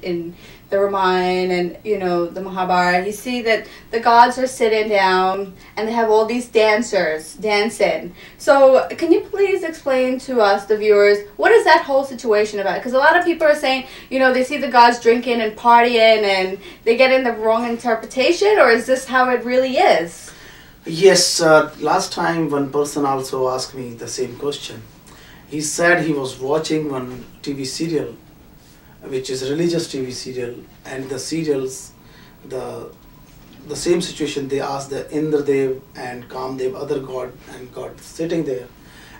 in the Ramayana and the Mahabharata, you see that the gods are sitting down and they have all these dancers dancing. So can you please explain to us, the viewers, what is that whole situation about? Because a lot of people are saying, they see the gods drinking and partying and they get in the wrong interpretation, or is this how it really is? Yes, last time one person also asked me the same question. He said he was watching one TV serial, which is a religious TV serial, and the serials, the same situation, they asked the Indra Dev and Kamdev, other god and god sitting there,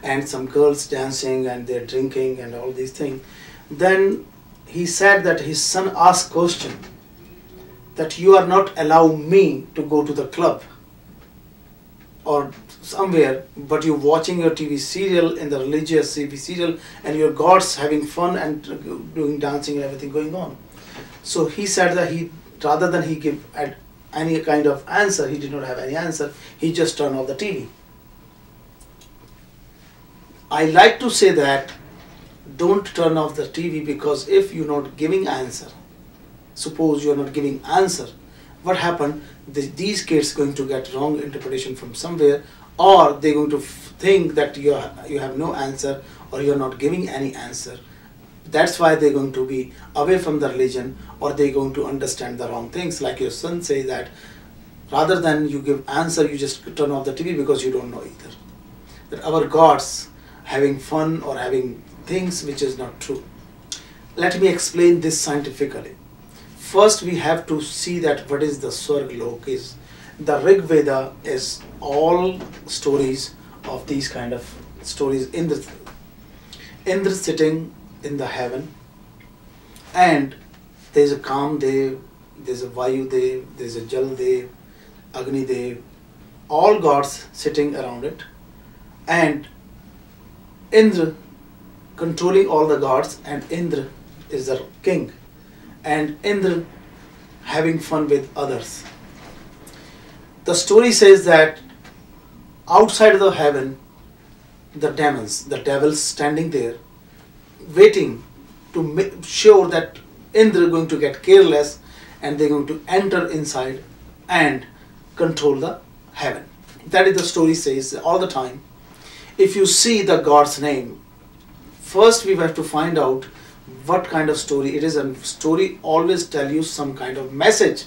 and some girls dancing and they're drinking and all these things. Then he said that his son asked question that you are not allowing me to go to the club or somewhere, but you're watching your TV serial in the religious TV serial and your gods having fun and doing dancing and everything going on. So he said that rather than he give any kind of answer, he did not have any answer, he just turned off the TV. I like to say that don't turn off the TV, because if you're not giving answer, suppose you're not giving answer, what happened? These kids going to get wrong interpretation from somewhere, or they're going to think that you have no answer or you're not giving any answer. That's why they're going to be away from the religion, or they're going to understand the wrong things. Like your son say that rather than you give answer, you just turn off the TV because you don't know either. That our gods having fun or having things which is not true. Let me explain this scientifically. First, we have to see that what is the Swarg Lok is. The Rig Veda is all stories of these kind of stories. Indra sitting in the heaven, and there is a Kamdev, there is a Vayu Dev, there is a Jal Dev, Agni Dev, all gods sitting around it, and Indra controlling all the gods, and Indra is the king, and Indra having fun with others. The story says that outside of the heaven, the demons, the devils standing there, waiting to make sure that Indra is going to get careless and they're going to enter inside and control the heaven. That is the story says all the time. If you see the God's name, first we have to find out what kind of story it is, and story always tell you some kind of message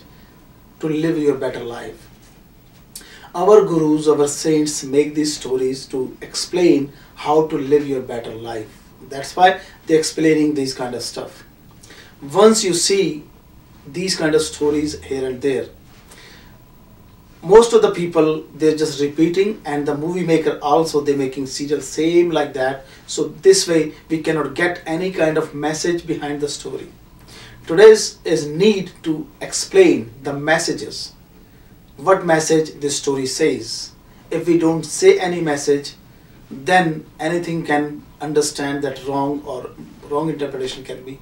to live your better life. Our gurus, our saints make these stories to explain how to live your better life. That's why they're explaining these kind of stuff. Once you see these kind of stories here and there, most of the people, they're just repeating, and the movie maker also, they're making serial same like that. So this way we cannot get any kind of message behind the story. Today's is need to explain the messages. What message this story says. If we don't say any message, then anything can understand that wrong, or wrong interpretation can be.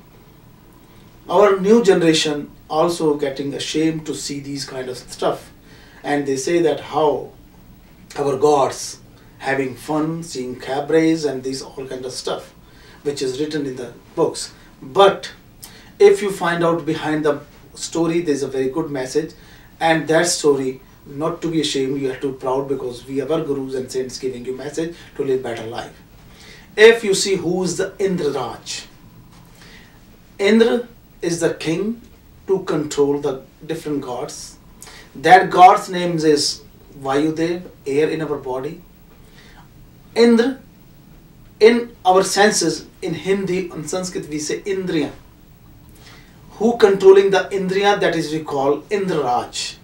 Our new generation also getting ashamed to see these kind of stuff. And they say that how our gods having fun, seeing cabarets and these all kind of stuff, which is written in the books. But if you find out behind the story, there's a very good message, and that story, not to be ashamed, you have to be proud, because we are our gurus and saints giving you message to live better life. If you see who is the Indra Raj, Indra is the king to control the different gods. That god's name is Vayudev, air in our body. Indra, in our senses, in Hindi and Sanskrit we say Indriya. Who controlling the Indriya, that is we call Indra Raj.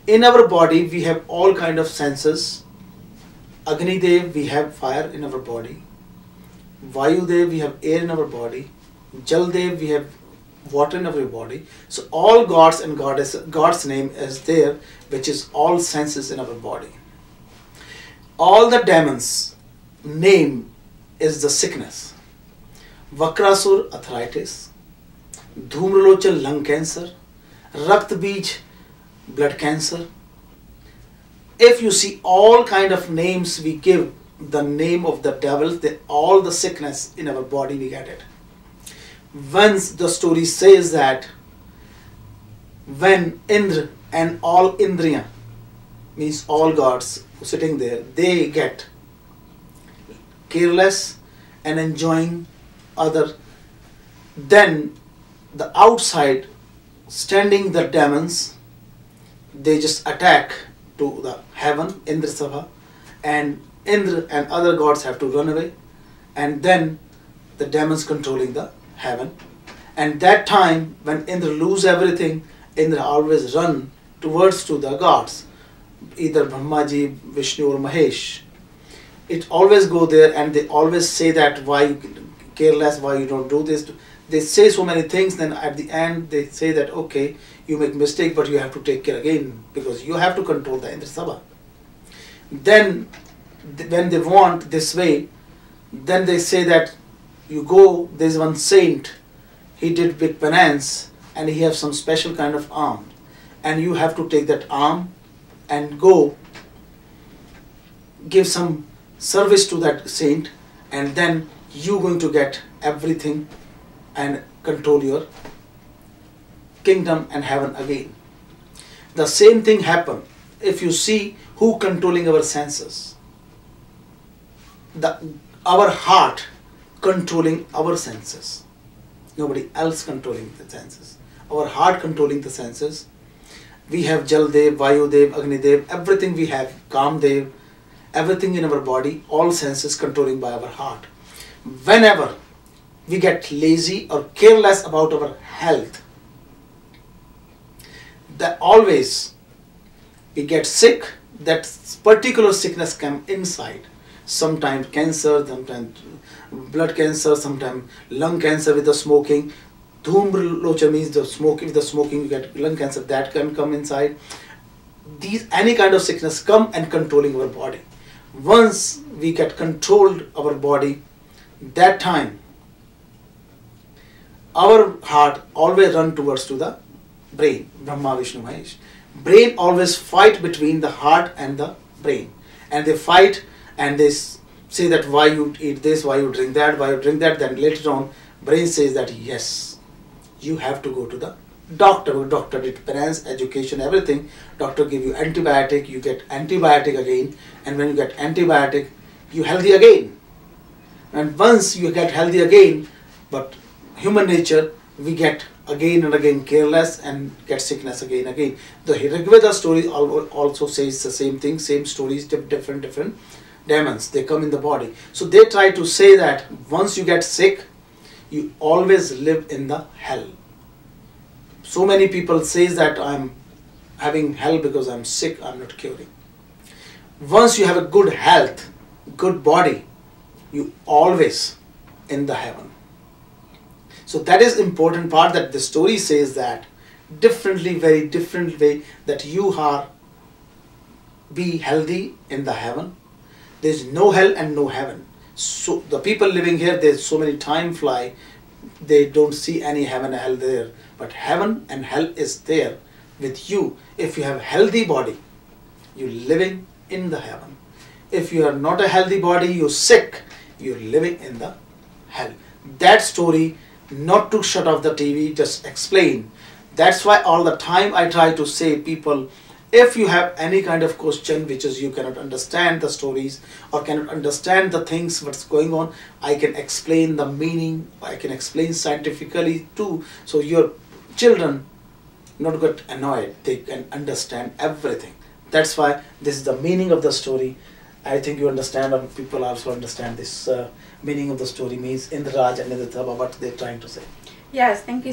In our body we have all kind of senses. Agni Dev, we have fire in our body. Vayu Dev, we have air in our body. Jal Dev, we have water in our body. So all gods and goddess, God's name is there, which is all senses in our body. All the demons name is the sickness. Vakrasur, arthritis. Dhumralochal, lung cancer. Raktbij, blood cancer. If you see all kind of names we give the name of the devil, all the sickness in our body we get it. Once the story says that when Indra and all Indriya, means all gods who sitting there, they get careless and enjoying other, then the outside standing the demons, they just attack to the heaven, Indra Sabha, and Indra and other gods have to run away, and then the demons controlling the heaven. And that time when Indra lose everything, Indra always run towards to the gods, either Brahmaji, Vishnu or Mahesh. It always go there, and they always say that why you careless, why you don't do this. They say so many things, then at the end they say that okay, you make mistake, but you have to take care again, because you have to control the Indra Sabha. Then when they want this way, then they say that you go, there's one saint, he did big penance and he have some special kind of arm, and you have to take that arm and go give some service to that saint, and then you going to get everything and control your kingdom and heaven again. The same thing happen if you see who controlling our senses. Our heart controlling our senses. Nobody else controlling the senses. Our heart controlling the senses. We have Jal Dev, Vayu Dev, Agni Dev, everything we have, Kam Dev, everything in our body, all senses controlling by our heart. Whenever we get lazy or careless about our health, that always we get sick, that particular sickness comes inside. Sometimes cancer, sometimes blood cancer, sometimes lung cancer with the smoking. Dhumra locha means the smoking, with the smoking you get lung cancer, that can come inside. These, any kind of sickness come and controlling our body. Once we get controlled our body, that time our heart always run towards to the brain, Brahma, Vishnu, Mahesh. Brain always fight between the heart and the brain, and they fight and they say that why you eat this, why you drink that, why you drink that. Then later on brain says that yes, you have to go to the doctor. Doctor did penance, education, everything. Doctor give you antibiotic, you get antibiotic again, and when you get antibiotic you healthy again. And once you get healthy again, but human nature, we get again and again careless and get sickness again and again. The Rigveda story also says the same thing, same stories, different demons, they come in the body. So they try to say that once you get sick, you always live in the hell. So many people says that I'm having hell because I'm sick, I'm not curing. Once you have a good health, good body, you always in the heaven. So that is important part, that the story says that differently, very different way, that you are be healthy in the heaven. There's no hell and no heaven. So the people living here, there's so many time fly, they don't see any heaven and hell there. But heaven and hell is there with you. If you have healthy body, you're living in the heaven. If you are not a healthy body, you're sick, you're living in the hell. That story, not to shut off the TV, just explain. That's why all the time I try to say people, if you have any kind of question which is you cannot understand the stories or cannot understand the things what's going on, I can explain the meaning, I can explain scientifically too, so your children not get annoyed, they can understand everything. That's why this is the meaning of the story. I think you understand, and people also understand this meaning of the story means Indra Raj and Indra Sabha, what they're trying to say. Yes, thank you.